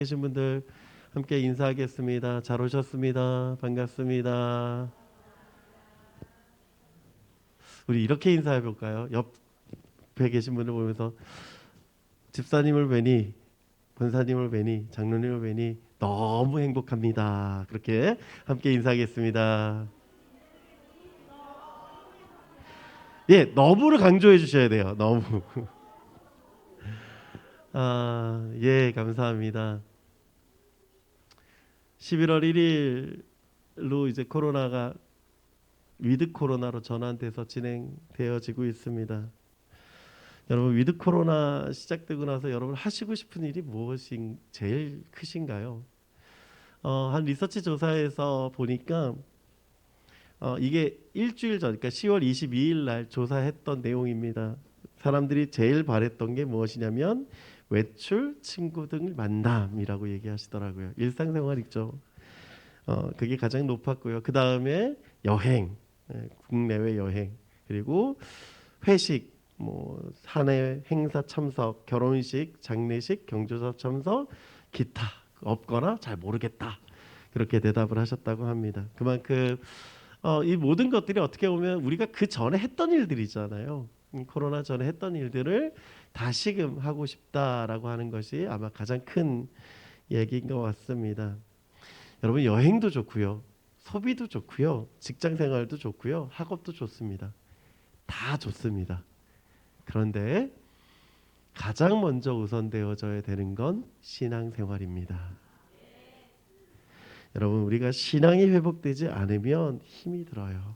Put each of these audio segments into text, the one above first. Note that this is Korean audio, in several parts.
계신 분들 함께 인사하겠습니다. 잘 오셨습니다. 반갑습니다. 우리 이렇게 인사해 볼까요? 옆에 계신 분을 보면서 집사님을 뵈니, 권사님을 뵈니, 장로님을 뵈니 너무 행복합니다. 그렇게 함께 인사하겠습니다. 예, 너무를 강조해 주셔야 돼요. 너무. 예, 감사합니다. 11월 1일로 이제 코로나가 위드 코로나로 전환돼서 진행되어지고 있습니다. 여러분, 위드 코로나 시작되고 나서 여러분 하시고 싶은 일이 무엇이 제일 크신가요? 한 리서치 조사에서 보니까 이게 일주일 전, 그러니까 10월 22일 날 조사했던 내용입니다. 사람들이 제일 바랬던 게 무엇이냐면 외출, 친구 등 만남이라고 얘기하시더라고요. 일상생활이죠. 그게 가장 높았고요. 그 다음에 여행, 국내외 여행, 그리고 회식, 뭐 사내 행사 참석, 결혼식, 장례식, 경조사 참석, 기타 없거나 잘 모르겠다. 그렇게 대답을 하셨다고 합니다. 그만큼 이 모든 것들이 어떻게 보면 우리가 그 전에 했던 일들이잖아요. 코로나 전에 했던 일들을 다시금 하고 싶다라고 하는 것이 아마 가장 큰 얘기인 것 같습니다. 여러분, 여행도 좋고요, 소비도 좋고요, 직장 생활도 좋고요, 학업도 좋습니다. 다 좋습니다. 그런데 가장 먼저 우선되어져야 되는 건 신앙생활입니다. 여러분, 우리가 신앙이 회복되지 않으면 힘이 들어요.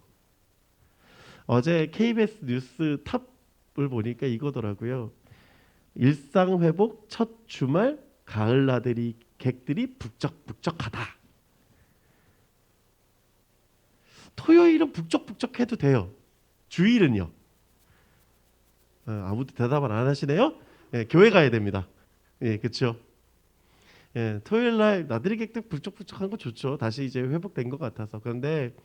어제 KBS 뉴스 탑을 보니까 이거더라고요. 일상 회복 첫 주말 가을 나들이 객들이 북적북적하다. 토요일은 북적북적해도 돼요. 주일은요? 아무도 대답을 안 하시네요. 예, 교회 가야 됩니다. 예, 그렇죠. 예, 토요일 날 나들이 객들 북적북적한 거 좋죠. 다시 이제 회복된 것 같아서. 그런데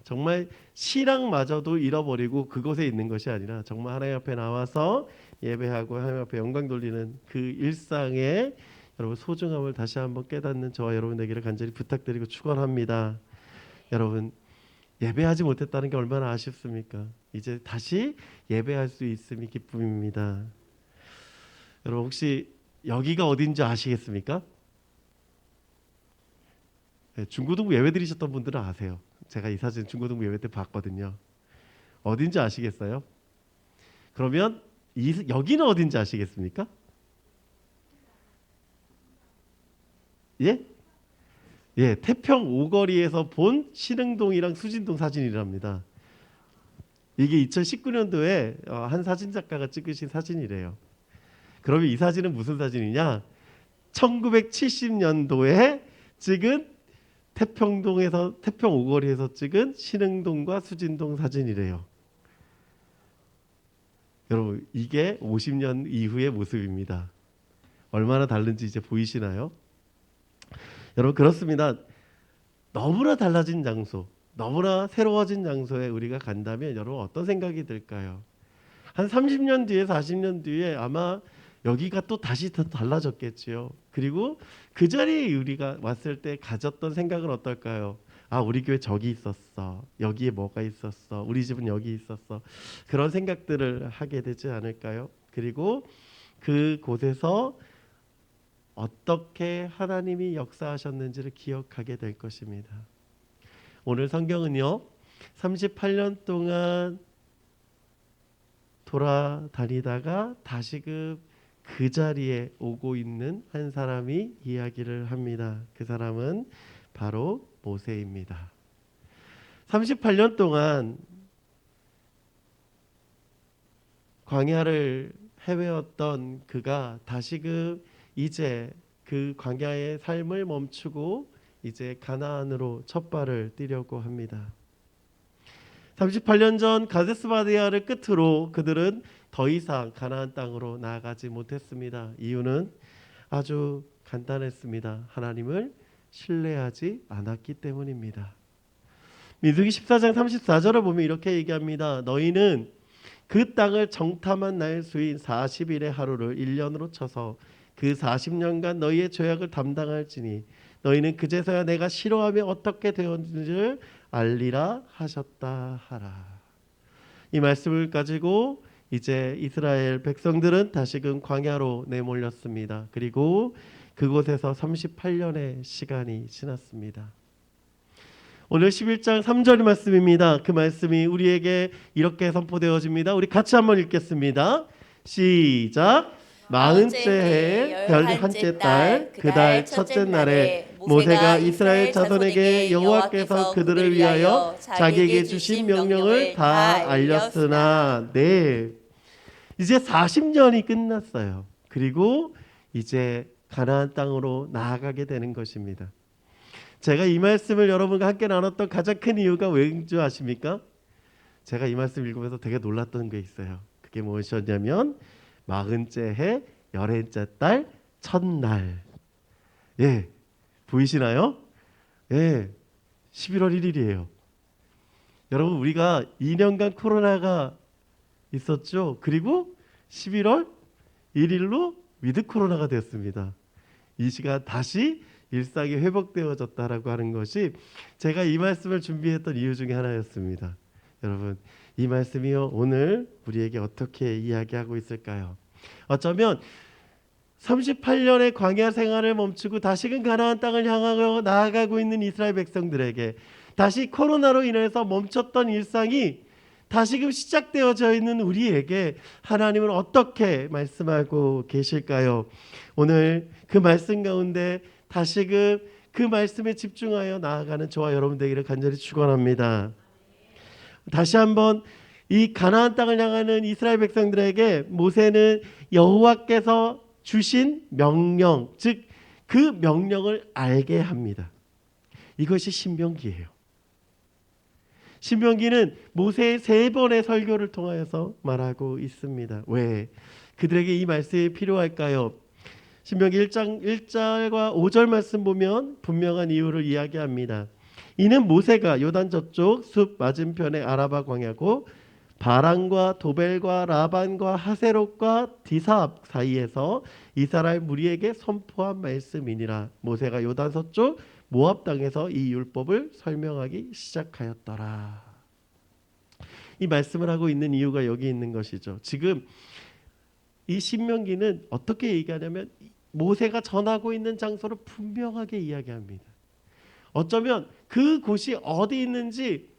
정말 신앙마저도 잃어버리고 그곳에 있는 것이 아니라 정말 하나님 앞에 나와서 예배하고 하나님 앞에 영광 돌리는 그 일상의 여러분 소중함을 다시 한번 깨닫는 저와 여러분 되기를 간절히 부탁드리고 축원합니다. 여러분, 예배하지 못했다는 게 얼마나 아쉽습니까? 이제 다시 예배할 수 있음이 기쁨입니다. 여러분, 혹시 여기가 어딘지 아시겠습니까? 네, 중고등부 예배 드리셨던 분들은 아세요. 제가 이 사진 중고등부 예배 때 봤거든요. 어딘지 아시겠어요? 그러면 여기는 어딘지 아시겠습니까? 예? 예, 태평 오거리에서 본 신흥동이랑 수진동 사진이랍니다. 이게 2019년도에 한 사진 작가가 찍으신 사진이래요. 그러면 이 사진은 무슨 사진이냐? 1970년도에 찍은 태평 오거리에서 찍은 신흥동과 수진동 사진이래요. 여러분, 이게 50년 이후의 모습입니다. 얼마나 다른지 이제 보이시나요? 여러분, 그렇습니다. 너무나 달라진 장소, 너무나 새로워진 장소에 우리가 간다면 여러분 어떤 생각이 들까요? 한 30년 뒤에 40년 뒤에 아마 여기가 또 다시 더 달라졌겠지요. 그리고 그 자리에 우리가 왔을 때 가졌던 생각은 어떨까요? 아, 우리 교회 저기 있었어. 여기에 뭐가 있었어. 우리 집은 여기 있었어. 그런 생각들을 하게 되지 않을까요? 그리고 그곳에서 어떻게 하나님이 역사하셨는지를 기억하게 될 것입니다. 오늘 성경은요, 38년 동안 돌아다니다가 다시금 그 자리에 오고 있는 한 사람이 이야기를 합니다. 그 사람은 바로 모세입니다. 38년 동안 광야를 헤매었던 그가 다시금 이제 그 광야의 삶을 멈추고 이제 가나안으로 첫 발을 떼려고 합니다. 38년 전 가데스바네아를 끝으로 그들은 더 이상 가나안 땅으로 나아가지 못했습니다. 이유는 아주 간단했습니다. 하나님을 신뢰하지 않았기 때문입니다. 민수기 14장 34절을 보면 이렇게 얘기합니다. 너희는 그 땅을 정탐한 날 수인 40일의 하루를 1년으로 쳐서 그 그 40년간 너희의 죄악을 담당할지니 너희는 그제서야 내가 싫어하며 어떻게 되었는지를 알리라 하셨다 하라. 이 말씀을 가지고 이제 이스라엘 백성들은 다시금 광야로 내몰렸습니다. 그리고 그곳에서 38년의 시간이 지났습니다. 오늘 11장 3절 말씀입니다. 그 말씀이 우리에게 이렇게 선포되어집니다. 우리 같이 한번 읽겠습니다. 시작. 40째 해 열한째 달 그 달 첫째 날에 모세가 이스라엘 자손에게 여호와께서 그들을 위하여 자기에게 주신 명령을 다 알렸으나 이제 40년이 끝났어요. 그리고 이제 가나안 땅으로 나아가게 되는 것입니다. 제가 이 말씀을 여러분과 함께 나눴던 가장 큰 이유가 왜인 줄 아십니까? 제가 이 말씀 읽으면서 되게 놀랐던 게 있어요. 그게 무엇이었냐면 40째 해 열한째 달 첫날. 예, 보이시나요? 예, 11월 1일이에요. 여러분, 우리가 2년간 코로나가 있었죠. 그리고 11월 1일로 위드 코로나가 됐습니다. 이 시간 다시 일상이 회복되어졌다라고 하는 것이 제가 이 말씀을 준비했던 이유 중에 하나였습니다. 여러분, 이 말씀이요 오늘 우리에게 어떻게 이야기하고 있을까요? 어쩌면 38년의 광야 생활을 멈추고 다시금 가나안 땅을 향하여 나아가고 있는 이스라엘 백성들에게 다시 코로나로 인해서 멈췄던 일상이 다시금 시작되어져 있는 우리에게 하나님은 어떻게 말씀하고 계실까요? 오늘 그 말씀 가운데 다시금 그 말씀에 집중하여 나아가는 저와 여러분 되기를 간절히 축원합니다. 다시 한번 이 가나안 땅을 향하는 이스라엘 백성들에게 모세는 여호와께서 주신 명령, 즉 그 명령을 알게 합니다. 이것이 신명기예요. 신명기는 모세의 3번의 설교를 통하여서 말하고 있습니다. 왜 그들에게 이 말씀이 필요할까요? 신명기 1장 1절과 5절 말씀 보면 분명한 이유를 이야기합니다. 이는 모세가 요단 저쪽 숲 맞은편의 아라바 광야고 바란과 도벨과 라반과 하세롯과 디사압 사이에서 이스라엘 무리에게 선포한 말씀이니라. 모세가 요단 서쪽 모압 땅에서 이 율법을 설명하기 시작하였더라. 이 말씀을 하고 있는 이유가 여기 있는 것이죠. 지금 이 신명기는 어떻게 얘기하냐면 모세가 전하고 있는 장소를 분명하게 이야기합니다. 어쩌면 그곳이 어디 있는지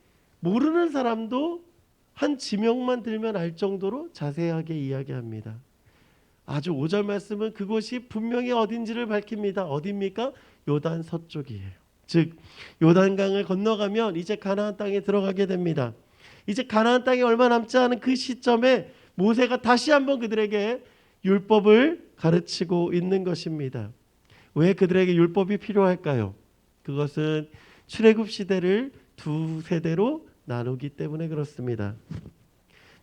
모르는 사람도 한 지명만 들면 알 정도로 자세하게 이야기합니다. 아주 5절 말씀은 그곳이 분명히 어딘지를 밝힙니다. 어디입니까? 요단 서쪽이에요. 즉 요단강을 건너가면 이제 가나안 땅에 들어가게 됩니다. 이제 가나안 땅에 얼마 남지 않은 그 시점에 모세가 다시 한번 그들에게 율법을 가르치고 있는 것입니다. 왜 그들에게 율법이 필요할까요? 그것은 출애굽 시대를 두 세대로 나누기 때문에 그렇습니다.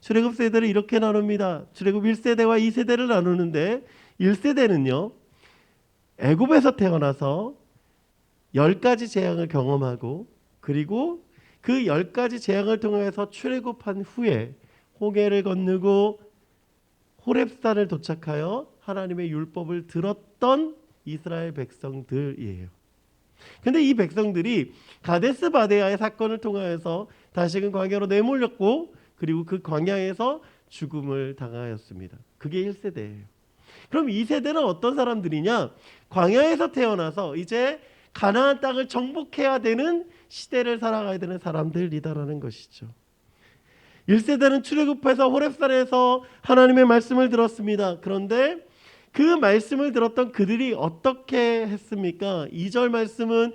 출애굽 세대를 이렇게 나눕니다. 출애굽 1세대와 2세대를 나누는데 1세대는요 애굽에서 태어나서 10가지 재앙을 경험하고 그리고 그 10가지 재앙을 통해서 출애굽한 후에 홍해를 건너고 호렙산을 도착하여 하나님의 율법을 들었던 이스라엘 백성들이에요. 근데 이 백성들이 가데스 바네아의 사건을 통하여서 다시금 광야로 내몰렸고 그리고 그 광야에서 죽음을 당하였습니다. 그게 1세대예요. 그럼 2세대는 어떤 사람들이냐? 광야에서 태어나서 이제 가나안 땅을 정복해야 되는 시대를 살아가야 되는 사람들이다라는 것이죠. 1세대는 출애굽해서 호렙산에서 하나님의 말씀을 들었습니다. 그런데 그 말씀을 들었던 그들이 어떻게 했습니까? 2절 말씀은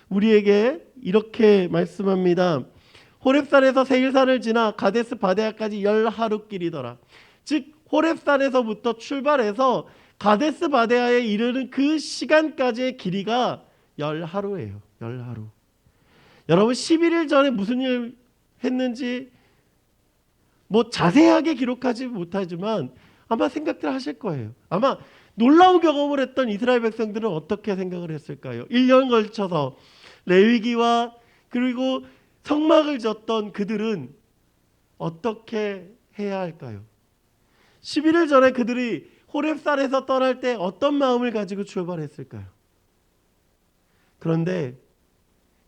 우리에게 이렇게 말씀합니다. 호렙산에서 세일산을 지나 가데스 바데아까지 10하루 길이더라. 즉 호렙산에서부터 출발해서 가데스 바데아에 이르는 그 시간까지의 길이가 10하루예요. 10하루. 여러분 11일 전에 무슨 일 했는지 뭐 자세하게 기록하지 못하지만 아마 생각들 하실 거예요. 아마 놀라운 경험을 했던 이스라엘 백성들은 어떻게 생각을 했을까요? 1년 걸쳐서 레위기와 그리고 성막을 졌던 그들은 어떻게 해야 할까요? 11일 전에 그들이 호렙산에서 떠날 때 어떤 마음을 가지고 출발했을까요? 그런데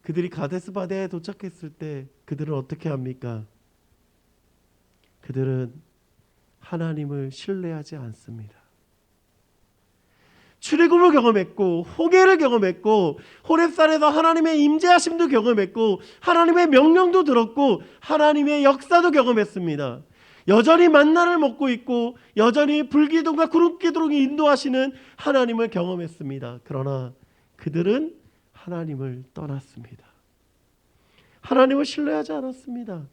그들이 가데스 바네아에 도착했을 때 그들은 어떻게 합니까? 그들은 하나님을 신뢰하지 않습니다. 출애굽을 경험했고 홍해를 경험했고 호렙산에서 하나님의 임재하심도 경험했고 하나님의 명령도 들었고 하나님의 역사도 경험했습니다. 여전히 만나를 먹고 있고 여전히 불기둥과 구름기둥이 인도하시는 하나님을 경험했습니다. 그러나 그들은 하나님을 떠났습니다. 하나님을 신뢰하지 않았습니다.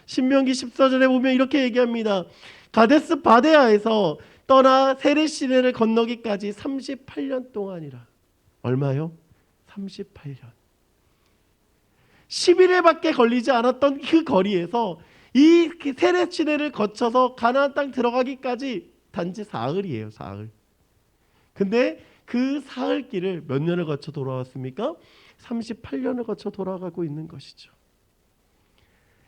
신명기 14절에 보면 이렇게 얘기합니다. 가데스 바네아에서 떠나 세렛 시내를 건너기까지 38년 동안이라. 얼마요? 38년. 11일밖에 걸리지 않았던 그 거리에서 이 세렛 시내를 거쳐서 가나안 땅 들어가기까지 단지 사흘이에요. 사흘. 근데 그 사흘 길을 몇 년을 거쳐 돌아왔습니까? 38년을 거쳐 돌아가고 있는 것이죠.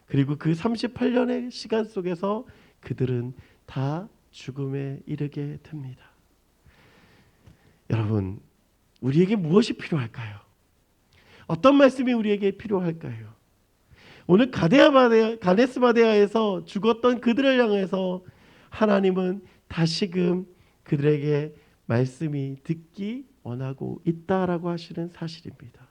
그리고 그 38년의 시간 속에서 그들은 다 죽음에 이르게 됩니다. 여러분, 우리에게 무엇이 필요할까요? 어떤 말씀이 우리에게 필요할까요? 오늘 가데스 바네아에서 죽었던 그들을 향해서 하나님은 다시금 그들에게 말씀이 듣기 원하고 있다라고 하시는 사실입니다.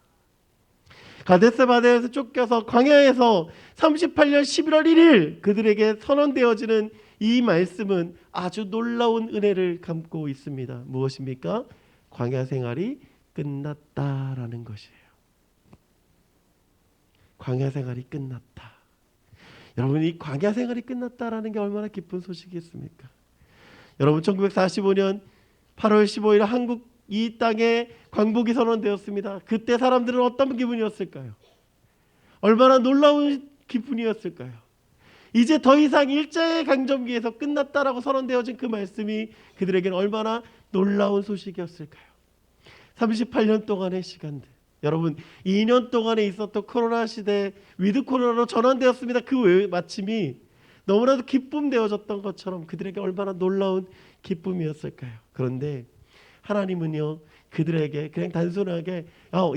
가데스 바네아에서 쫓겨서 광야에서 38년 11월 1일 그들에게 선언되어지는 이 말씀은 아주 놀라운 은혜를 담고 있습니다. 무엇입니까? 광야 생활이 끝났다라는 것이에요. 광야 생활이 끝났다. 여러분, 이 광야 생활이 끝났다라는 게 얼마나 기쁜 소식이겠습니까? 여러분, 1945년 8월 15일 한국 이 땅에 광복이 선언되었습니다. 그때 사람들은 어떤 기분이었을까요? 얼마나 놀라운 기분이었을까요? 이제 더 이상 일제 강점기에서 끝났다라고 선언되어진 그 말씀이 그들에게는 얼마나 놀라운 소식이었을까요? 38년 동안의 시간들. 여러분, 2년 동안에 있었던 코로나 시대 위드 코로나로 전환되었습니다. 그 마침이 너무나도 기쁨되어졌던 것처럼 그들에게 얼마나 놀라운 기쁨이었을까요? 그런데 하나님은요, 그들에게 그냥 단순하게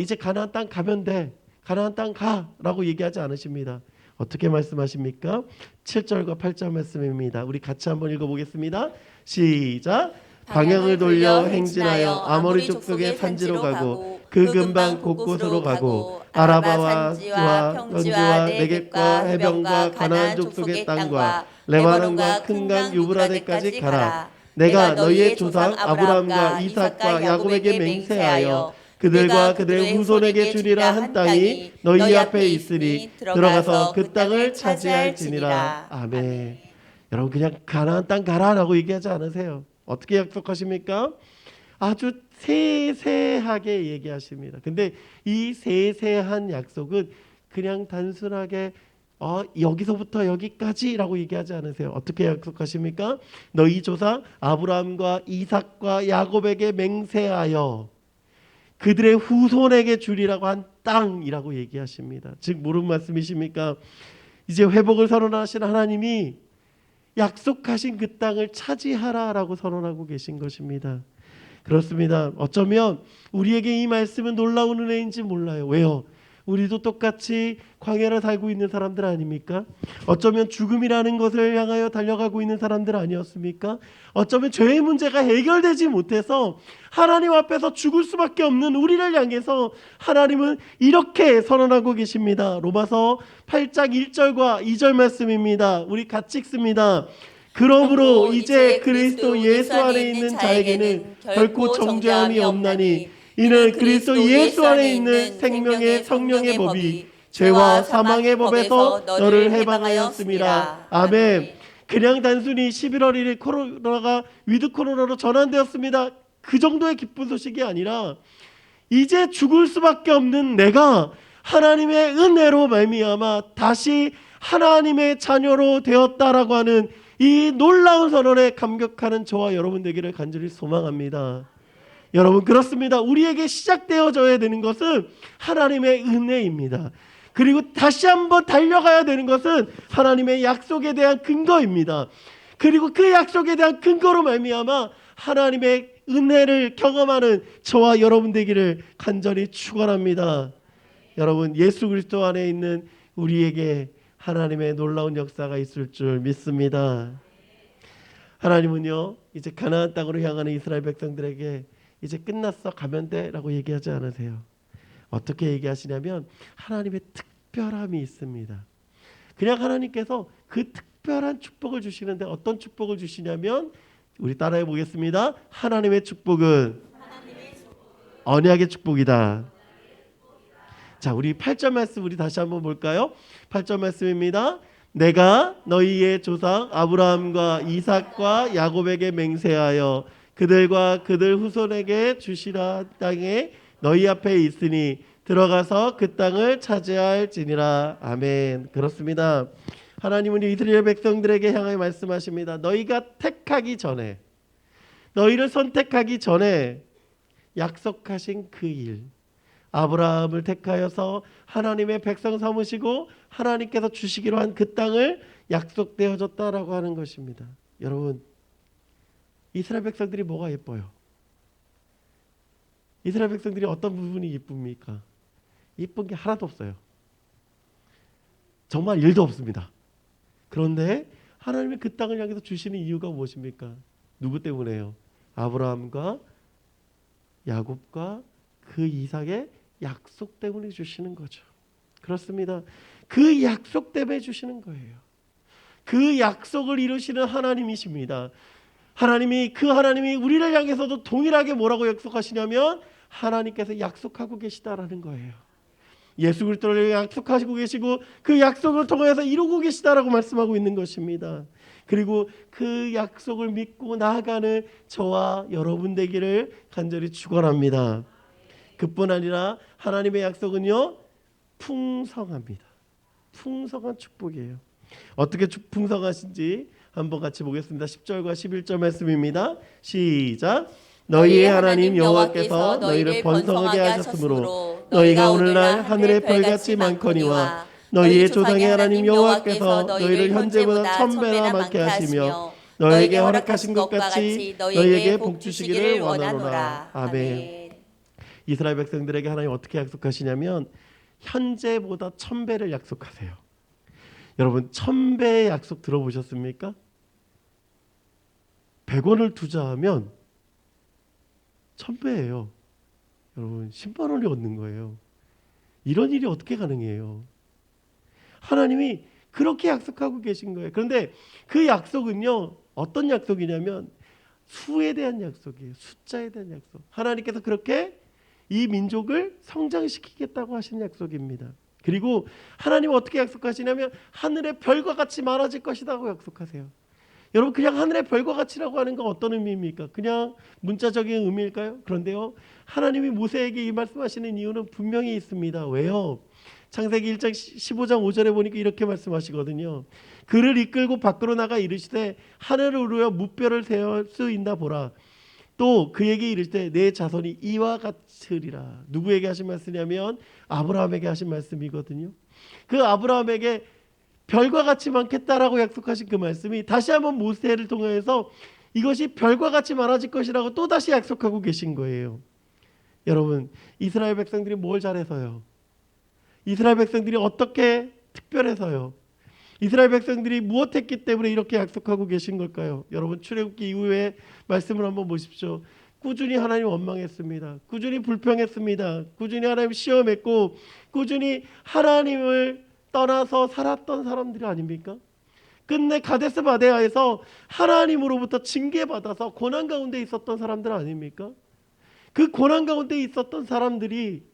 이제 가나안 땅 가면 돼, 가나안 땅 가라고 얘기하지 않으십니다. 어떻게 말씀하십니까? 7절과 8절 말씀입니다. 우리 같이 한번 읽어보겠습니다. 시작. 방향을 돌려 행진하여 아모리 족속의 산지로 가고 그 근방 곳곳으로 가고 아라바와 지와 평지와 네겝과 해변과 가나안 족속의 땅과 레바논과 큰 강 유브라데까지 가라. 내가 너희의 조상 아브라함과 이삭과 야곱에게 맹세하여 그들과 그들의 후손에게 주리라 한 땅이 너희 앞에 있으니 들어가서 그 땅을 차지할지니라. 아멘. 여러분, 그냥 가나안 땅 가라라고 얘기하지 않으세요. 어떻게 약속하십니까? 아주 세세하게 얘기하십니다. 근데 이 세세한 약속은 그냥 단순하게 여기서부터 여기까지라고 얘기하지 않으세요. 어떻게 약속하십니까? 너희 조상 아브라함과 이삭과 야곱에게 맹세하여 그들의 후손에게 주리라고 한 땅이라고 얘기하십니다. 즉 무슨 말씀이십니까? 이제 회복을 선언하신 하나님이 약속하신 그 땅을 차지하라라고 선언하고 계신 것입니다. 그렇습니다. 어쩌면 우리에게 이 말씀은 놀라운 은혜인지 몰라요. 왜요? 우리도 똑같이 광야를 살고 있는 사람들 아닙니까? 어쩌면 죽음이라는 것을 향하여 달려가고 있는 사람들 아니었습니까? 어쩌면 죄의 문제가 해결되지 못해서 하나님 앞에서 죽을 수밖에 없는 우리를 향해서 하나님은 이렇게 선언하고 계십니다. 로마서 8장 1절과 2절 말씀입니다. 우리 같이 읽습니다. 그러므로 이제 그리스도 예수 안에 있는 자에게는 결코 정죄함이 없나니 이는 그리스도 예수 안에 있는 생명의 성령의 법이 죄와 사망의 법에서 너를 해방하였음이라. 아멘. 그냥 단순히 11월 1일 코로나가 위드 코로나로 전환되었습니다. 그 정도의 기쁜 소식이 아니라 이제 죽을 수밖에 없는 내가 하나님의 은혜로 말미암아 다시 하나님의 자녀로 되었다라고 하는 이 놀라운 선언에 감격하는 저와 여러분 되기를 간절히 소망합니다. 여러분, 그렇습니다. 우리에게 시작되어져야 되는 것은 하나님의 은혜입니다. 그리고 다시 한번 달려가야 되는 것은 하나님의 약속에 대한 근거입니다. 그리고 그 약속에 대한 근거로 말미암아 하나님의 은혜를 경험하는 저와 여러분 되기를 간절히 축원합니다. 여러분, 예수 그리스도 안에 있는 우리에게 하나님의 놀라운 역사가 있을 줄 믿습니다. 하나님은요, 이제 가나안 땅으로 향하는 이스라엘 백성들에게 이제 끝났어, 가면 돼 라고 얘기하지 않으세요. 어떻게 얘기하시냐면 하나님의 특별함이 있습니다. 그냥 하나님께서 그 특별한 축복을 주시는데 어떤 축복을 주시냐면, 우리 따라해 보겠습니다. 하나님의 축복은 언약의 축복이다. 자, 우리 8절 말씀 우리 다시 한번 볼까요? 8절 말씀입니다. 내가 너희의 조상 아브라함과 이삭과 야곱에게 맹세하여 그들과 그들 후손에게 주시라 땅에 너희 앞에 있으니 들어가서 그 땅을 차지할지니라. 아멘. 그렇습니다. 하나님은 이스라엘 백성들에게 향하여 말씀하십니다. 너희가 택하기 전에, 너희를 선택하기 전에 약속하신 그 일, 아브라함을 택하여서 하나님의 백성 삼으시고 하나님께서 주시기로 한 그 땅을 약속되어졌다라고 하는 것입니다. 여러분, 이스라엘 백성들이 뭐가 예뻐요? 이스라엘 백성들이 어떤 부분이 이쁩니까? 이쁜 게 하나도 없어요. 정말 일도 없습니다. 그런데 하나님이 그 땅을 향해서 주시는 이유가 무엇입니까? 누구 때문에요? 아브라함과 야곱과 그 이삭의 약속 때문에 주시는 거죠. 그렇습니다. 그 약속 때문에 주시는 거예요. 그 약속을 이루시는 하나님이십니다. 하나님이 우리를 향해서도 동일하게 뭐라고 약속하시냐면 하나님께서 약속하고 계시다라는 거예요. 예수 그리스도를 약속하시고 계시고 그 약속을 통해서 이루고 계시다라고 말씀하고 있는 것입니다. 그리고 그 약속을 믿고 나아가는 저와 여러분 되기를 간절히 축원합니다. 그뿐 아니라 하나님의 약속은요, 풍성합니다. 풍성한 축복이에요. 어떻게 풍성하신지 한번 같이 보겠습니다. 10절과 11절 말씀입니다. 시작. 너희의 하나님 여호와께서 너희를 번성하게 하셨으므로 너희가 오늘날 하늘의 별같이 많거니와 너희의 조상의 하나님 여호와께서 너희를 현재보다 1000배나 많게 하시며 너희에게 허락하신 것 같이 너희에게 복 주시기를 원하노라. 아멘. 이스라엘 백성들에게 하나님 어떻게 약속하시냐면 현재보다 1000배를 약속하세요. 여러분, 1000배의 약속 들어보셨습니까? 100원을 투자하면 1000배예요. 여러분, 10만 원이 얻는 거예요. 이런 일이 어떻게 가능해요? 하나님이 그렇게 약속하고 계신 거예요. 그런데 그 약속은요, 어떤 약속이냐면 수에 대한 약속이에요. 숫자에 대한 약속. 하나님께서 그렇게 이 민족을 성장시키겠다고 하신 약속입니다. 그리고 하나님은 어떻게 약속하시냐면 하늘의 별과 같이 많아질 것이라고 약속하세요. 여러분, 그냥 하늘의 별과 같이라고 하는 건 어떤 의미입니까? 그냥 문자적인 의미일까요? 그런데요, 하나님이 모세에게 이 말씀하시는 이유는 분명히 있습니다. 왜요? 창세기 1장 15장 5절에 보니까 이렇게 말씀하시거든요. 그를 이끌고 밖으로 나가 이르시되 하늘을 우러러 무뼈를 세울 수 있나 보라. 또 그에게 이르시되 내 자손이 이와 같으리라. 누구에게 하신 말씀이냐면 아브라함에게 하신 말씀이거든요. 그 아브라함에게 별과 같이 많겠다라고 약속하신 그 말씀이 다시 한번 모세를 통해서 이것이 별과 같이 많아질 것이라고 또다시 약속하고 계신 거예요. 여러분, 이스라엘 백성들이 뭘 잘해서요? 이스라엘 백성들이 어떻게 특별해서요? 이스라엘 백성들이 무엇했기 때문에 이렇게 약속하고 계신 걸까요? 여러분, 출애굽기 이후에 말씀을 한번 보십시오. 꾸준히 하나님 원망했습니다. 꾸준히 불평했습니다. 꾸준히 하나님 시험했고 꾸준히 하나님을 떠나서 살았던 사람들이 아닙니까? 끝내 가데스 바네아에서 하나님으로부터 징계받아서 고난 가운데 있었던 사람들 아닙니까? 그 고난 가운데 있었던 사람들이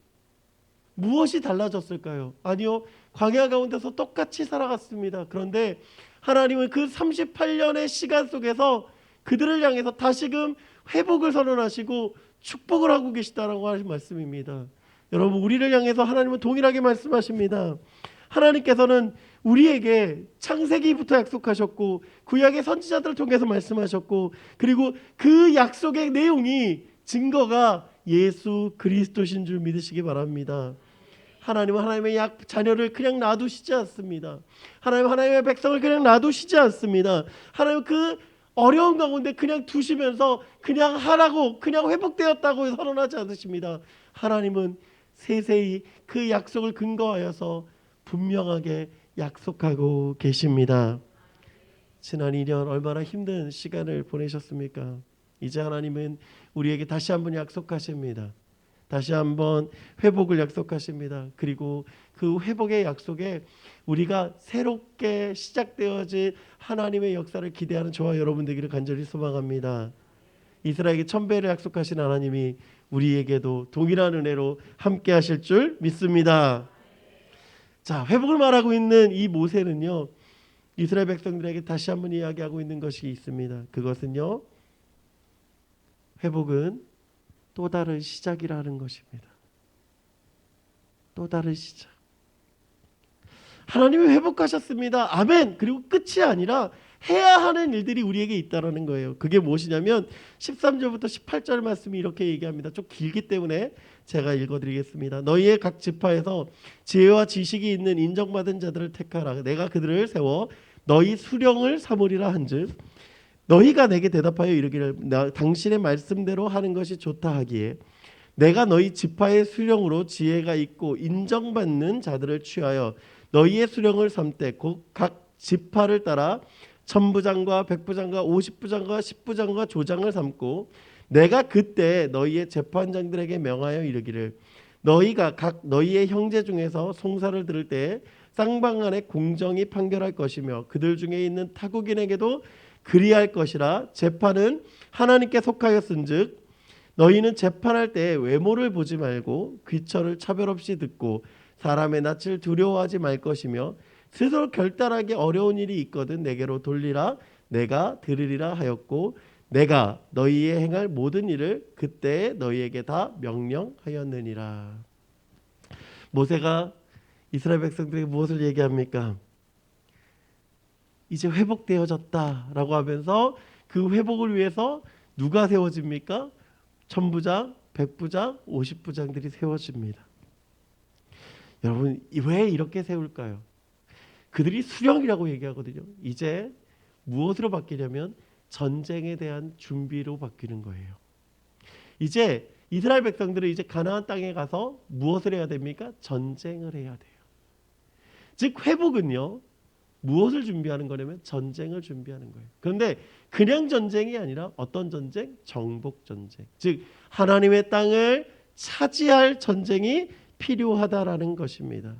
무엇이 달라졌을까요? 아니요, 광야 가운데서 똑같이 살아갔습니다. 그런데 하나님은 그 38년의 시간 속에서 그들을 향해서 다시금 회복을 선언하시고 축복을 하고 계시다라고 하신 말씀입니다. 여러분, 우리를 향해서 하나님은 동일하게 말씀하십니다. 하나님께서는 우리에게 창세기부터 약속하셨고 구약의 선지자들을 통해서 말씀하셨고, 그리고 그 약속의 내용이 증거가 예수 그리스도신 줄 믿으시기 바랍니다. 하나님은 하나님의 자녀를 그냥 놔두시지 않습니다. 하나님은 하나님의 백성을 그냥 놔두시지 않습니다. 하나님은 그 어려운 가운데 그냥 두시면서 그냥 하라고, 그냥 회복되었다고 선언하지 않으십니다. 하나님은 세세히 그 약속을 근거하여서 분명하게 약속하고 계십니다. 지난 2년 얼마나 힘든 시간을 보내셨습니까? 이제 하나님은 우리에게 다시 한번 약속하십니다. 다시 한번 회복을 약속하십니다. 그리고 그 회복의 약속에 우리가 새롭게 시작되어질 하나님의 역사를 기대하는 저와 여러분 되기를 간절히 소망합니다. 이스라엘에게 1000배를 약속하신 하나님이 우리에게도 동일한 은혜로 함께 하실 줄 믿습니다. 자, 회복을 말하고 있는 이 모세는요, 이스라엘 백성들에게 다시 한번 이야기하고 있는 것이 있습니다. 그것은요, 회복은 또 다른 시작이라는 것입니다. 또 다른 시작. 하나님이 회복하셨습니다. 아멘. 그리고 끝이 아니라 해야 하는 일들이 우리에게 있다는 거예요. 그게 무엇이냐면 13절부터 18절 말씀이 이렇게 얘기합니다. 좀 길기 때문에 제가 읽어드리겠습니다. 너희의 각 지파에서 지혜와 지식이 있는 인정받은 자들을 택하라. 내가 그들을 세워 너희 수령을 삼으리라 한즉 너희가 내게 대답하여 이르기를 당신의 말씀대로 하는 것이 좋다 하기에 내가 너희 지파의 수령으로 지혜가 있고 인정받는 자들을 취하여 너희의 수령을 삼되 곧 각 지파를 따라 천부장과 백부장과 50부장과 10부장과 조장을 삼고 내가 그때 너희의 재판장들에게 명하여 이르기를 너희가 각 너희의 형제 중에서 송사를 들을 때 쌍방간에 공정히 판결할 것이며 그들 중에 있는 타국인에게도 그리할 것이라. 재판은 하나님께 속하였은즉 너희는 재판할 때 외모를 보지 말고 귀처를 차별 없이 듣고 사람의 낯을 두려워하지 말 것이며 스스로 결단하기 어려운 일이 있거든 내게로 돌리라. 내가 들으리라 하였고 내가 너희의 행할 모든 일을 그때 너희에게 다 명령하였느니라. 모세가 이스라엘 백성들에게 무엇을 얘기합니까? 이제 회복되어졌다라고 하면서 그 회복을 위해서 누가 세워집니까? 천부장, 백부장, 50부장들이 세워집니다. 여러분 왜 이렇게 세울까요? 그들이 수령이라고 얘기하거든요. 이제 무엇으로 바뀌냐면 전쟁에 대한 준비로 바뀌는 거예요. 이제 이스라엘 백성들은 이제 가나안 땅에 가서 무엇을 해야 됩니까? 전쟁을 해야 돼요. 즉 회복은요, 무엇을 준비하는 거냐면 전쟁을 준비하는 거예요. 그런데 그냥 전쟁이 아니라 어떤 전쟁? 정복 전쟁. 즉 하나님의 땅을 차지할 전쟁이 필요하다라는 것입니다.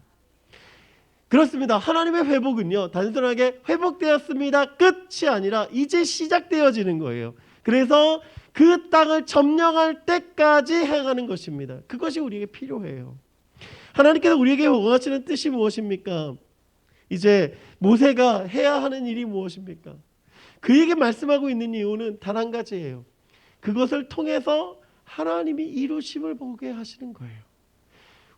그렇습니다. 하나님의 회복은요, 단순하게 회복되었습니다 끝이 아니라 이제 시작되어지는 거예요. 그래서 그 땅을 점령할 때까지 행하는 것입니다. 그것이 우리에게 필요해요. 하나님께서 우리에게 원하시는 뜻이 무엇입니까? 이제 모세가 해야 하는 일이 무엇입니까? 그에게 말씀하고 있는 이유는 단 한 가지예요. 그것을 통해서 하나님이 이루심을 보게 하시는 거예요.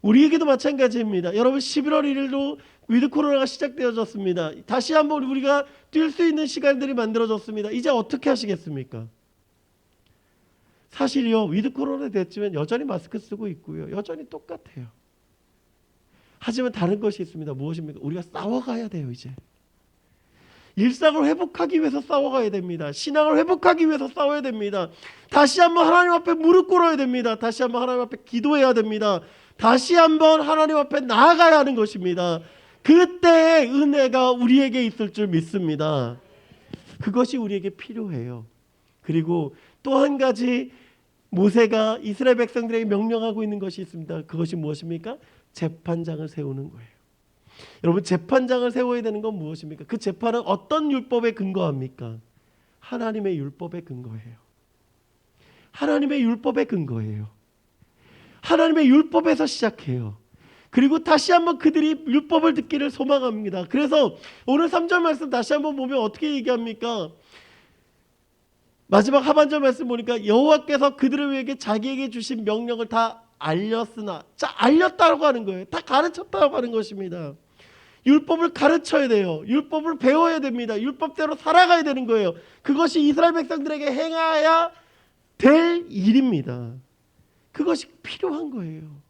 우리에게도 마찬가지입니다. 여러분 11월 1일도 위드 코로나가 시작되어졌습니다. 다시 한번 우리가 뛸 수 있는 시간들이 만들어졌습니다. 이제 어떻게 하시겠습니까? 사실요, 위드 코로나 됐지만 여전히 마스크 쓰고 있고요. 여전히 똑같아요. 하지만 다른 것이 있습니다. 무엇입니까? 우리가 싸워가야 돼요. 이제 일상을 회복하기 위해서 싸워가야 됩니다. 신앙을 회복하기 위해서 싸워야 됩니다. 다시 한번 하나님 앞에 무릎 꿇어야 됩니다. 다시 한번 하나님 앞에 기도해야 됩니다. 다시 한번 하나님 앞에 나아가야 하는 것입니다. 그때의 은혜가 우리에게 있을 줄 믿습니다. 그것이 우리에게 필요해요. 그리고 또 한 가지 모세가 이스라엘 백성들에게 명령하고 있는 것이 있습니다. 그것이 무엇입니까? 재판장을 세우는 거예요. 여러분 재판장을 세워야 되는 건 무엇입니까? 그 재판은 어떤 율법에 근거합니까? 하나님의 율법에 근거해요. 하나님의 율법에 근거해요. 하나님의 율법에서 시작해요. 그리고 다시 한번 그들이 율법을 듣기를 소망합니다. 그래서 오늘 3절 말씀 다시 한번 보면 어떻게 얘기합니까? 마지막 하반절 말씀 보니까 여호와께서 그들을 위해 자기에게 주신 명령을 다 알렸으나, 자, 알렸다고 하는 거예요. 다 가르쳤다고 하는 것입니다. 율법을 가르쳐야 돼요. 율법을 배워야 됩니다. 율법대로 살아가야 되는 거예요. 그것이 이스라엘 백성들에게 행해야 될 일입니다. 그것이 필요한 거예요.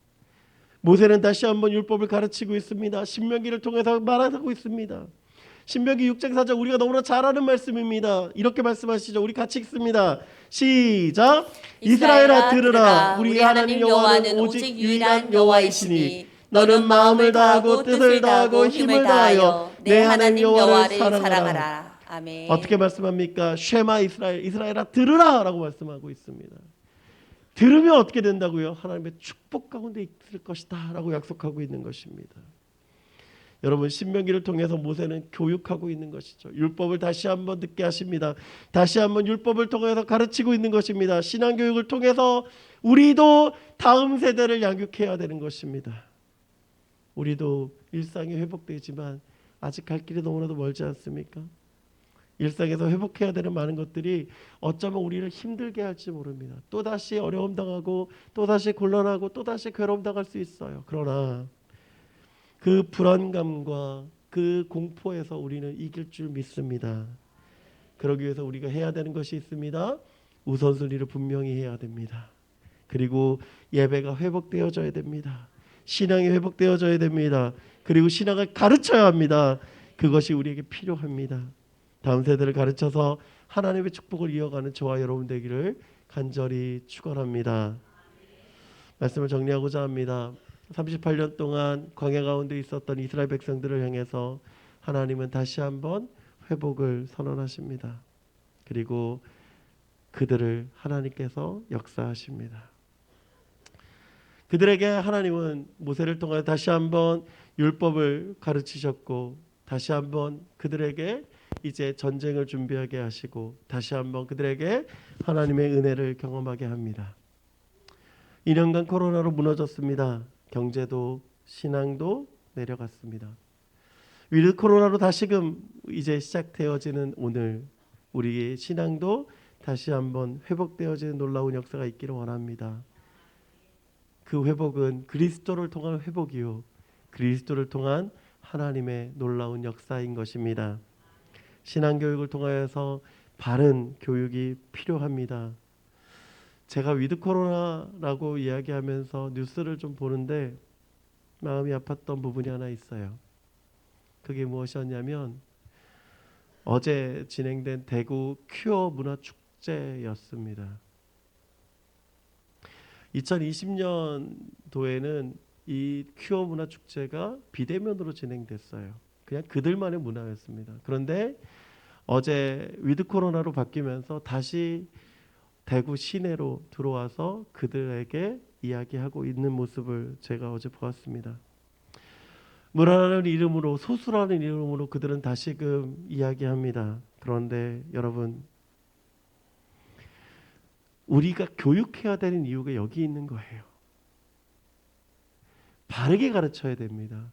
모세는 다시 한번 율법을 가르치고 있습니다. 신명기를 통해서 말하고 있습니다. 신명기 6장 4절 우리가 너무나 잘 아는 말씀입니다. 이렇게 말씀하시죠. 우리 같이 읽습니다. 시작. 이스라엘아 들으라. 우리 하나님 여호와는 오직 유일한 여호와이시니 너는 마음을 다하고 뜻을 다하고 힘을 다하여 내 하나님 여호와를 사랑하라. 아멘. 어떻게 말씀합니까? 쉐마 이스라엘, 이스라엘아 들으라 라고 말씀하고 있습니다. 들으면 어떻게 된다고요? 하나님의 축복 가운데 있을 것이다 라고 약속하고 있는 것입니다. 여러분, 신명기를 통해서 모세는 교육하고 있는 것이죠. 율법을 다시 한번 듣게 하십니다. 다시 한번 율법을 통해서 가르치고 있는 것입니다. 신앙교육을 통해서 우리도 다음 세대를 양육해야 되는 것입니다. 우리도 일상이 회복되지만 아직 갈 길이 너무나도 멀지 않습니까? 일상에서 회복해야 되는 많은 것들이 어쩌면 우리를 힘들게 할지 모릅니다. 또다시 어려움 당하고 또다시 곤란하고 또다시 괴로움 당할 수 있어요. 그러나 그 불안감과 그 공포에서 우리는 이길 줄 믿습니다. 그러기 위해서 우리가 해야 되는 것이 있습니다. 우선순위를 분명히 해야 됩니다. 그리고 예배가 회복되어져야 됩니다. 신앙이 회복되어져야 됩니다. 그리고 신앙을 가르쳐야 합니다. 그것이 우리에게 필요합니다. 다음 세대를 가르쳐서 하나님의 축복을 이어가는 저와 여러분 되기를 간절히 축원합니다. 말씀을 정리하고자 합니다. 38년 동안 광야 가운데 있었던 이스라엘 백성들을 향해서 하나님은 다시 한번 회복을 선언하십니다. 그리고 그들을 하나님께서 역사하십니다. 그들에게 하나님은 모세를 통해 다시 한번 율법을 가르치셨고 다시 한번 그들에게 이제 전쟁을 준비하게 하시고 다시 한번 그들에게 하나님의 은혜를 경험하게 합니다. 2년간 코로나로 무너졌습니다. 경제도 신앙도 내려갔습니다. 위드 코로나로 다시금 이제 시작되어지는 오늘 우리의 신앙도 다시 한번 회복되어지는 놀라운 역사가 있기를 원합니다. 그 회복은 그리스도를 통한 회복이요 그리스도를 통한 하나님의 놀라운 역사인 것입니다. 신앙교육을 통하여서 바른 교육이 필요합니다. 제가 위드 코로나라고 이야기하면서 뉴스를 좀 보는데 마음이 아팠던 부분이 하나 있어요. 그게 무엇이었냐면 어제 진행된 대구 큐어 문화축제였습니다. 2020년도에는 이 큐어 문화축제가 비대면으로 진행됐어요. 그냥 그들만의 문화였습니다. 그런데 어제 위드 코로나로 바뀌면서 다시 대구 시내로 들어와서 그들에게 이야기하고 있는 모습을 제가 어제 보았습니다. 문화라는 이름으로 소수라는 이름으로 그들은 다시금 이야기합니다. 그런데 여러분 우리가 교육해야 되는 이유가 여기 있는 거예요. 바르게 가르쳐야 됩니다.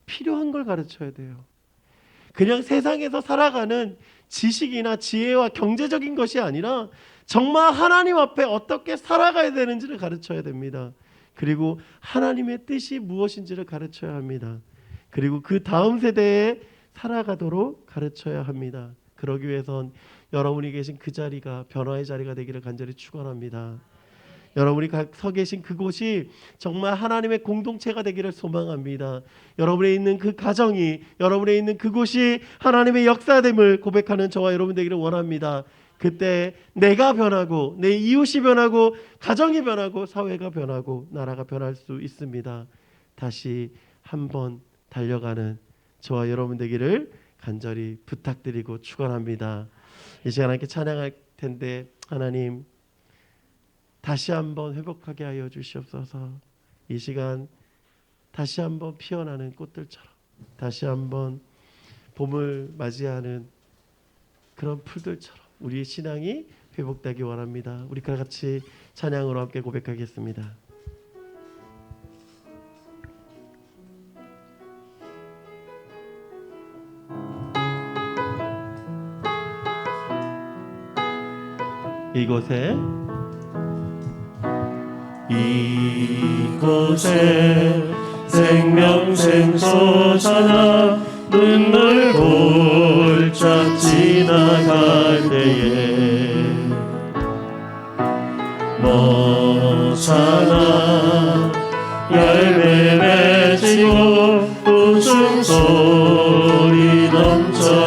필요한 걸 가르쳐야 돼요. 그냥 세상에서 살아가는 지식이나 지혜와 경제적인 것이 아니라 정말 하나님 앞에 어떻게 살아가야 되는지를 가르쳐야 됩니다. 그리고 하나님의 뜻이 무엇인지를 가르쳐야 합니다. 그리고 그 다음 세대에 살아가도록 가르쳐야 합니다. 그러기 위해선 여러분이 계신 그 자리가 변화의 자리가 되기를 간절히 축원합니다. 여러분이 서 계신 그곳이 정말 하나님의 공동체가 되기를 소망합니다. 여러분에 있는 그 가정이 여러분에 있는 그곳이 하나님의 역사됨을 고백하는 저와 여러분 되기를 원합니다. 그때 내가 변하고 내 이웃이 변하고 가정이 변하고 사회가 변하고 나라가 변할 수 있습니다. 다시 한번 달려가는 저와 여러분 되기를 간절히 부탁드리고 축원합니다. 이 시간 함께 찬양할 텐데 하나님 다시 한번 회복하게 하여 주시옵소서. 이 시간 다시 한번 피어나는 꽃들처럼 다시 한번 봄을 맞이하는 그런 풀들처럼 우리의 신앙이 회복되기 원합니다. 우리 같이 찬양으로 함께 고백하겠습니다. 이곳에 생명샘소 찾아 눈물 골짝 지나갈 때에 너잖아 열매 맺히고 웃음소리 넘쳐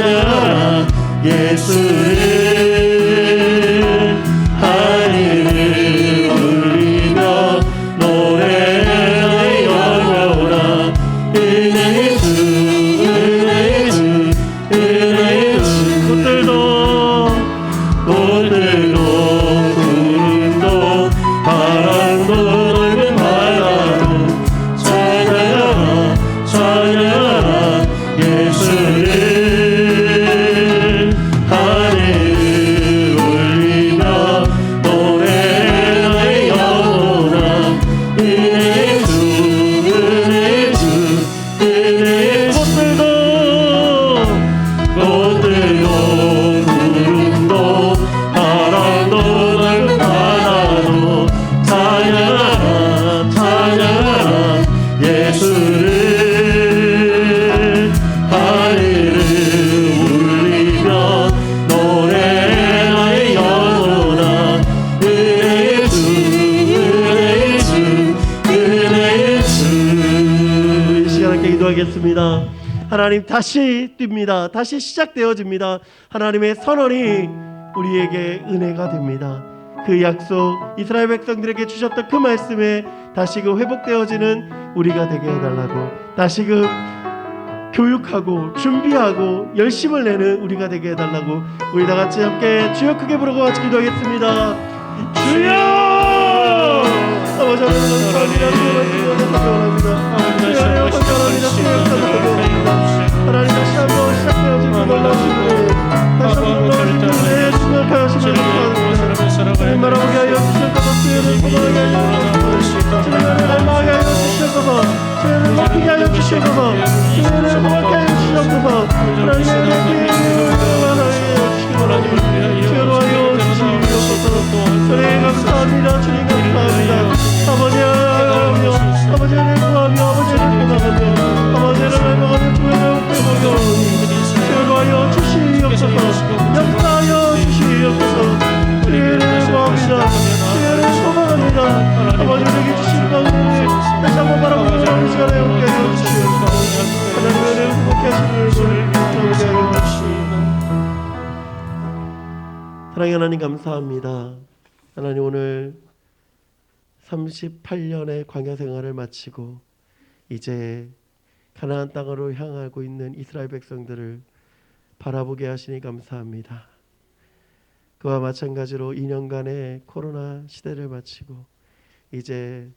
찬양하라 예수를 하늘을 울리며 노래하여라 은혜의 주 은혜의 주 은혜의 주 꽃들도 구름도 바람도 넓은 바다도 찬양하라 찬양하라 예수를 하늘을 울리며 노래하여라 은혜의 주 은혜의 주 은혜의 주 꽃들도 구름도 바람도 넓은 바다도 찬양하라 찬양하라 예수를 하늘을 울리며 노래하여라 은혜의 주 은혜의 주 은혜의 주. 이 시간 함께 기도하겠습니다. 하나님 다시 뜁니다. 다시 시작되어집니다. 하나님의 선언이 우리에게 은혜가 됩니다. 그 약속 이스라엘 백성들에게 주셨던 그 말씀에 다시금 회복되어지는 우리가 되게 해달라고, 다시금 교육하고 준비하고 열심을 내는 우리가 되게 해달라고 우리 다 같이 함께 주여 크게 부르고 같이 기도하겠습니다. 주여! 아버지 하나님 감사합니다. 주여 감사합니다. 하나님 다시 한번 시작되어진 그 놀라우신 은혜, 다시 한번 놀라우신 그 은혜에 주목하여 하시면 감사합니다. 주님 바라보게 하여 주시옵소서. 주여를 소망하게 하여 주시옵소서. 주여를 닮아가게 하여 주시옵소서. 주여를 높이게 하여 주시옵소서. 주여를 고맙게 하여 주시옵소서. 하나님의 은혜를 주여로 하여 주시옵소서. 주님 감사합니다. 주님 감사합니다. 아버지 하나님 아버지를 구하며 아버지를 고마하며 아버지를 닮아가며 주여를 회복하며 주여로 하여 주시옵소서. 역사하여 주시옵소서. 주여를 구합니다. 주여를 소망합니다. 아버지 우리에게 주신 은혜를 다시 한번 바라보며 이 시간에 함께 하여 주시옵소서. 하나님의 은혜를 회복케 하시는 사랑의 하나님 감사합니다. 하나님 오늘 38년의 광야 생활을 마치고 이제 가나안 땅으로 향하고 있는 이스라엘 백성들을 바라보게 하시니 감사합니다. 그와 마찬가지로 2년간의 코로나 시대를 마치고 이제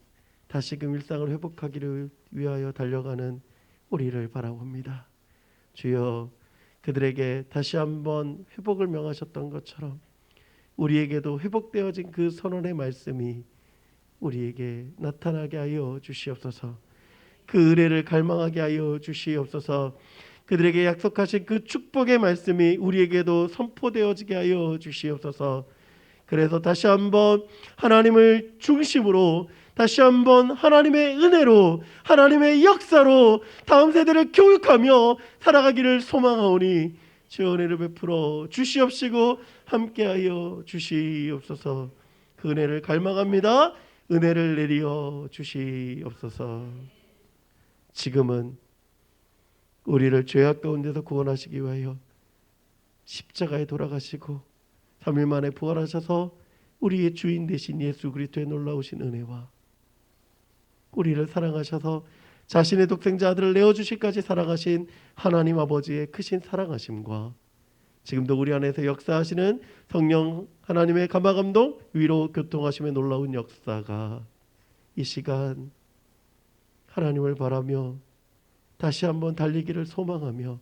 다시금 일상을 회복하기를 위하여 달려가는 우리를 바라봅니다. 주여, 그들에게 다시 한번 회복을 명하셨던 것처럼 우리에게도 회복되어진 그 선언의 말씀이 우리에게 나타나게 하여 주시옵소서. 그 의뢰를 갈망하게 하여 주시옵소서. 그들에게 약속하신 그 축복의 말씀이 우리에게도 선포되어지게 하여 주시옵소서. 그래서 다시 한번 하나님을 중심으로, 다시 한번 하나님의 은혜로, 하나님의 역사로 다음 세대를 교육하며 살아가기를 소망하오니 주여 은혜를 베풀어 주시옵시고 함께하여 주시옵소서. 그 은혜를 갈망합니다. 은혜를 내리어 주시옵소서. 지금은 우리를 죄악 가운데서 구원하시기 위하여 십자가에 돌아가시고 3일 만에 부활하셔서 우리의 주인 되신 예수 그리스도의 놀라우신 은혜와 우리를 사랑하셔서 자신의 독생자 아들을 내어주실까지 사랑하신 하나님 아버지의 크신 사랑하심과 지금도 우리 안에서 역사하시는 성령 하나님의 감화감동, 위로 교통하심의 놀라운 역사가 이 시간 하나님을 바라며 다시 한번 달리기를 소망하며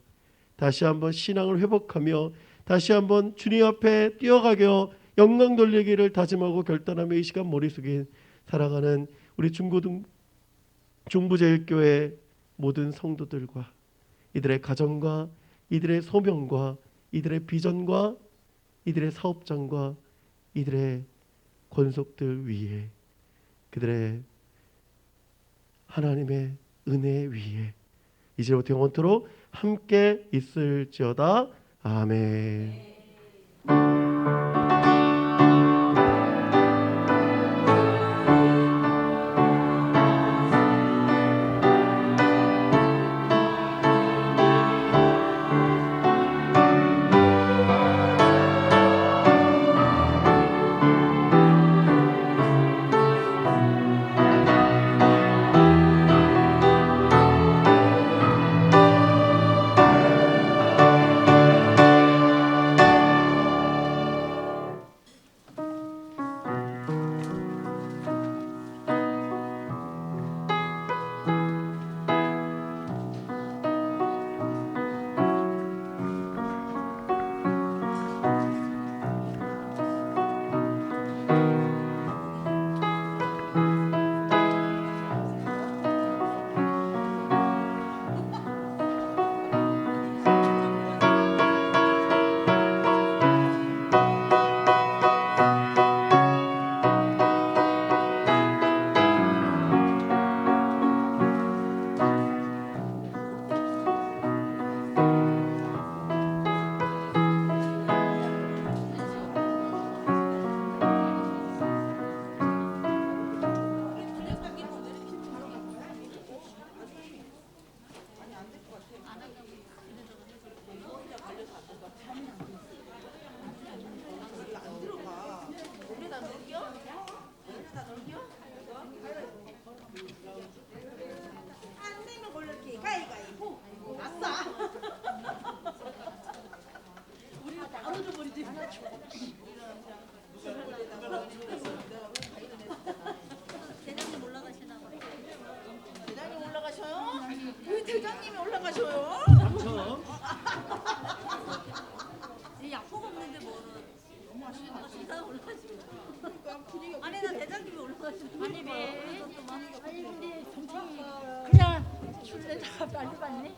다시 한번 신앙을 회복하며 다시 한번 주님 앞에 뛰어가며 영광 돌리기를 다짐하고 결단하며 이 시간 머릿속에 살아가는 우리 중부제일교회 모든 성도들과 이들의 가정과 이들의 소명과 이들의 비전과 이들의 사업장과 이들의 권속들 위에 그들의 하나님의 은혜 위에 이제부터 영원토록 함께 있을지어다. 아멘. 대장님 올라가시나 봐요. 대장님 올라가셔요? 왜 대장님이 올라가셔요? 이 약속 없는데 뭐는 너무 아쉬워. 기사 올라가시고. 아니 나 대장님이 올라가시는 아니 왜? 아니 근데 정청이 그냥 술래다가 빨리 갔네.